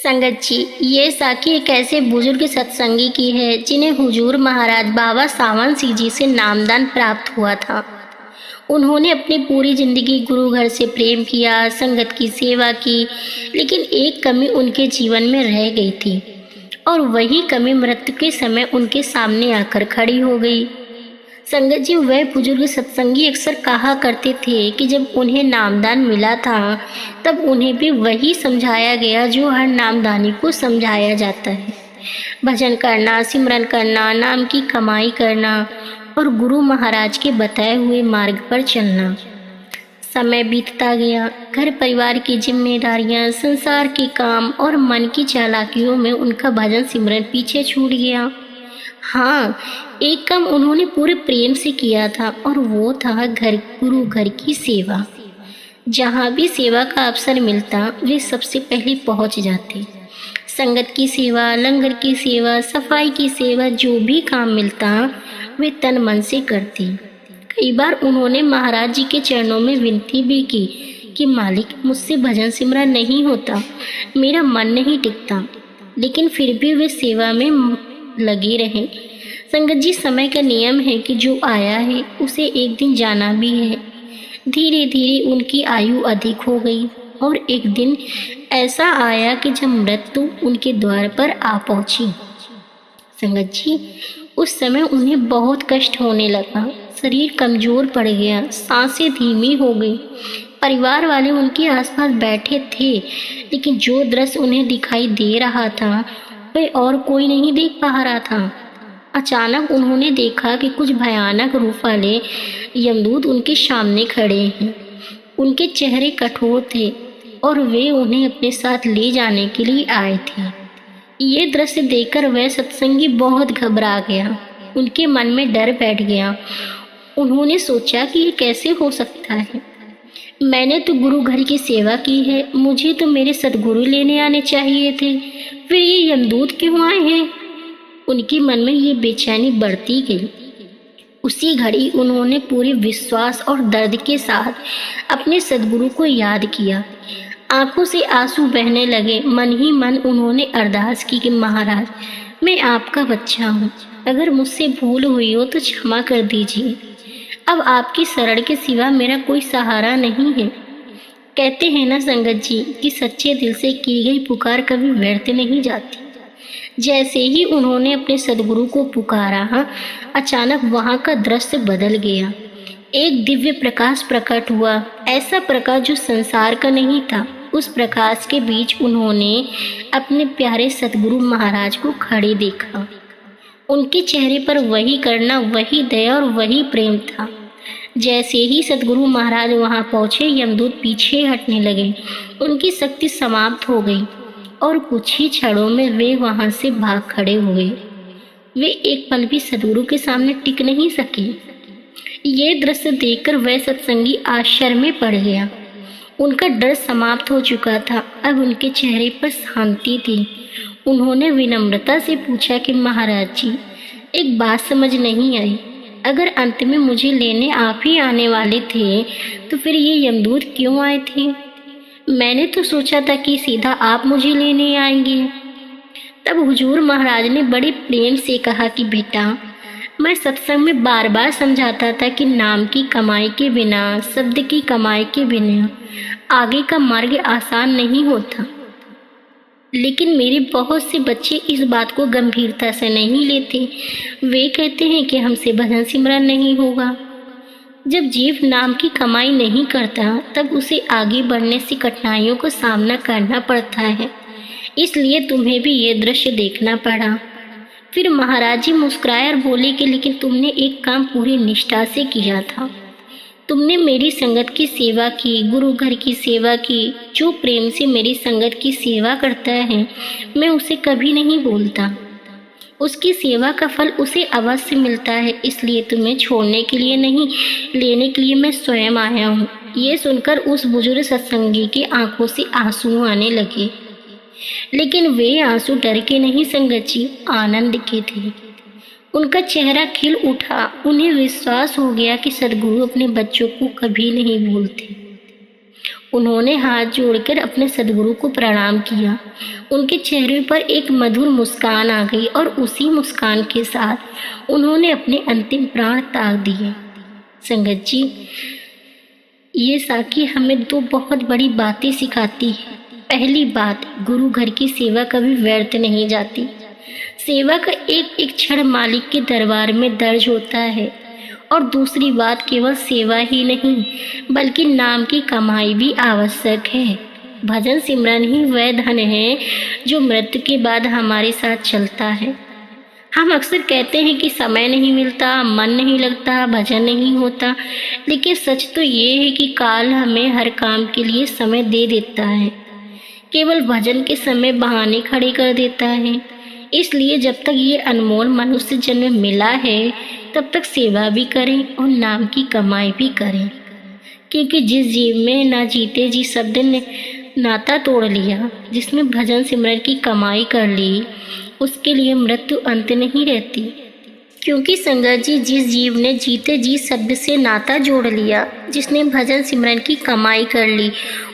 संगत जी, ये साखी एक ऐसे बुजुर्ग सत्संगी की है जिन्हें हुजूर महाराज बाबा सावन सिंह जी से नामदान प्राप्त हुआ था। उन्होंने अपनी पूरी जिंदगी गुरु घर से प्रेम किया, संगत की सेवा की, लेकिन एक कमी उनके जीवन में रह गई थी और वही कमी मृत्यु के समय उनके सामने आकर खड़ी हो गई। संगत जी, वह बुजुर्ग सत्संगी अक्सर कहा करते थे कि जब उन्हें नामदान मिला था तब उन्हें भी वही समझाया गया जो हर नामदानी को समझाया जाता है। भजन करना, सिमरन करना, नाम की कमाई करना और गुरु महाराज के बताए हुए मार्ग पर चलना। समय बीतता गया, घर परिवार की जिम्मेदारियां, संसार के काम और मन की चालाकियों में उनका भजन सिमरन पीछे छूट गया। हाँ, एक काम उन्होंने पूरे प्रेम से किया था और वो था गुरु घर की सेवा। जहाँ भी सेवा का अवसर मिलता वे सबसे पहले पहुँच जाते। संगत की सेवा, लंगर की सेवा, सफाई की सेवा, जो भी काम मिलता वे तन मन से करते। कई बार उन्होंने महाराज जी के चरणों में विनती भी की कि मालिक, मुझसे भजन सिमरन नहीं होता, मेरा मन नहीं टिकता, लेकिन फिर भी वे सेवा में लगे रहे। संगत जी, समय का नियम है कि जो आया है उसे एक दिन जाना भी है। धीरे धीरे उनकी आयु अधिक हो गई और एक दिन ऐसा आया कि जब मृत्यु उनके द्वार पर आ पहुंची। संगत जी, उस समय उन्हें बहुत कष्ट होने लगा, शरीर कमजोर पड़ गया, सांसें धीमी हो गई। परिवार वाले उनके आसपास बैठे थे, लेकिन जो दृश्य उन्हें दिखाई दे रहा था वह और कोई नहीं देख पा रहा था। अचानक उन्होंने देखा कि कुछ भयानक रूप वाले यमदूत उनके सामने खड़े हैं। उनके चेहरे कठोर थे और वे उन्हें अपने साथ ले जाने के लिए आए थे। ये दृश्य देखकर वह सत्संगी बहुत घबरा गया। उनके मन में डर बैठ गया। उन्होंने सोचा कि ये कैसे हो सकता है, मैंने तो गुरु घर की सेवा की है, मुझे तो मेरे सदगुरु लेने आने चाहिए थे, फिर ये यमदूत क्यों आए हैं। उनके मन में ये बेचैनी बढ़ती गई। उसी घड़ी उन्होंने पूरे विश्वास और दर्द के साथ अपने सदगुरु को याद किया। आंखों से आंसू बहने लगे। मन ही मन उन्होंने अरदास की कि महाराज, मैं आपका बच्चा हूँ, अगर मुझसे भूल हुई हो तो क्षमा कर दीजिए। अब आपकी शरण के सिवा मेरा कोई सहारा नहीं है। कहते हैं ना संगत जी कि सच्चे दिल से की गई पुकार कभी व्यर्थ नहीं जाती। जैसे ही उन्होंने अपने सदगुरु को पुकारा, अचानक वहां का दृश्य बदल गया। एक दिव्य प्रकाश प्रकट हुआ, ऐसा प्रकाश जो संसार का नहीं था। उस प्रकाश के बीच उन्होंने अपने प्यारे सदगुरु महाराज को खड़े देखा। उनके चेहरे पर वही करुणा, वही दया और वही प्रेम था। जैसे ही सदगुरु महाराज वहां पहुंचे, यमदूत पीछे हटने लगे। उनकी शक्ति समाप्त हो गई और कुछ ही क्षणों में वे वहां से भाग खड़े हुए। वे एक पल भी सदगुरु के सामने टिक नहीं सके। ये दृश्य देखकर वह सत्संगी आश्चर्य में पड़ गया। उनका डर समाप्त हो चुका था, अब उनके चेहरे पर शांति थी। उन्होंने विनम्रता से पूछा कि महाराज जी, एक बात समझ नहीं आई, अगर अंत में मुझे लेने आप ही आने वाले थे तो फिर ये यमदूत क्यों आए थे। मैंने तो सोचा था कि सीधा आप मुझे लेने आएंगे। तब हुजूर महाराज ने बड़े प्रेम से कहा कि बेटा, मैं सत्संग में बार बार समझाता था कि नाम की कमाई के बिना, शब्द की कमाई के बिना आगे का मार्ग आसान नहीं होता, लेकिन मेरे बहुत से बच्चे इस बात को गंभीरता से नहीं लेते। वे कहते हैं कि हमसे भजन सिमरन नहीं होगा। जब जीव नाम की कमाई नहीं करता तब उसे आगे बढ़ने से कठिनाइयों का सामना करना पड़ता है, इसलिए तुम्हें भी ये दृश्य देखना पड़ा। फिर महाराज जी मुस्कुराए और बोले कि लेकिन तुमने एक काम पूरी निष्ठा से किया था। तुमने मेरी संगत की सेवा की, गुरु घर की सेवा की। जो प्रेम से मेरी संगत की सेवा करता है, मैं उसे कभी नहीं बोलता। उसकी सेवा का फल उसे अवश्य मिलता है, इसलिए तुम्हें छोड़ने के लिए नहीं, लेने के लिए मैं स्वयं आया हूँ। ये सुनकर उस बुजुर्ग सत्संगी की आंखों से आंसू आने लगे, लेकिन वे आंसू डर के नहीं संगत जी, आनंद के थे। उनका चेहरा खिल उठा। उन्हें विश्वास हो गया कि सदगुरु अपने बच्चों को कभी नहीं भूलते। उन्होंने हाथ जोड़कर अपने सद्गुरु को प्रणाम किया। उनके चेहरे पर एक मधुर मुस्कान आ गई और उसी मुस्कान के साथ उन्होंने अपने अंतिम प्राण त्याग दिए। संगत जी, ये साखी हमें दो बहुत बड़ी बातें सिखाती है। पहली बात, गुरु घर की सेवा कभी व्यर्थ नहीं जाती। सेवा का एक एक क्षण मालिक के दरबार में दर्ज होता है। और दूसरी बात, केवल सेवा ही नहीं बल्कि नाम की कमाई भी आवश्यक है। भजन सिमरन ही वह धन है जो मृत्यु के बाद हमारे साथ चलता है। हम अक्सर कहते हैं कि समय नहीं मिलता, मन नहीं लगता, भजन नहीं होता, लेकिन सच तो ये है कि काल हमें हर काम के लिए समय दे देता है, केवल भजन के समय बहाने खड़े कर देता है। इसलिए जब तक ये अनमोल मनुष्य जन्म मिला है तब तक सेवा भी करें और नाम की कमाई भी करें, क्योंकि जिस जीव में ना जीते जी शब्द ने नाता तोड़ लिया, जिसमें भजन सिमरन की कमाई कर ली, उसके लिए मृत्यु अंत नहीं रहती। क्योंकि संगत जी, जिस जीव ने जीते जी शब्द से नाता जोड़ लिया, जिसने भजन सिमरन की कमाई कर ली,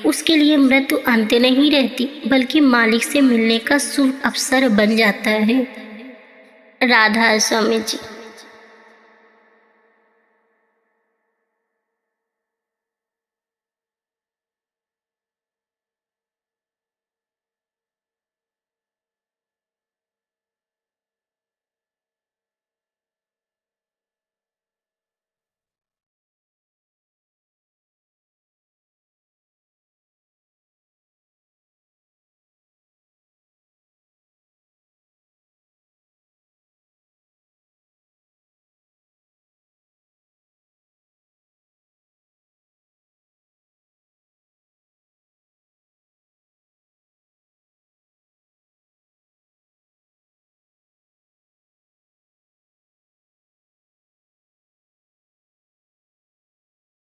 उसके लिए मृत्यु अंत नहीं रहती बल्कि मालिक से मिलने का शुभ अवसर बन जाता है। राधा स्वामी जी।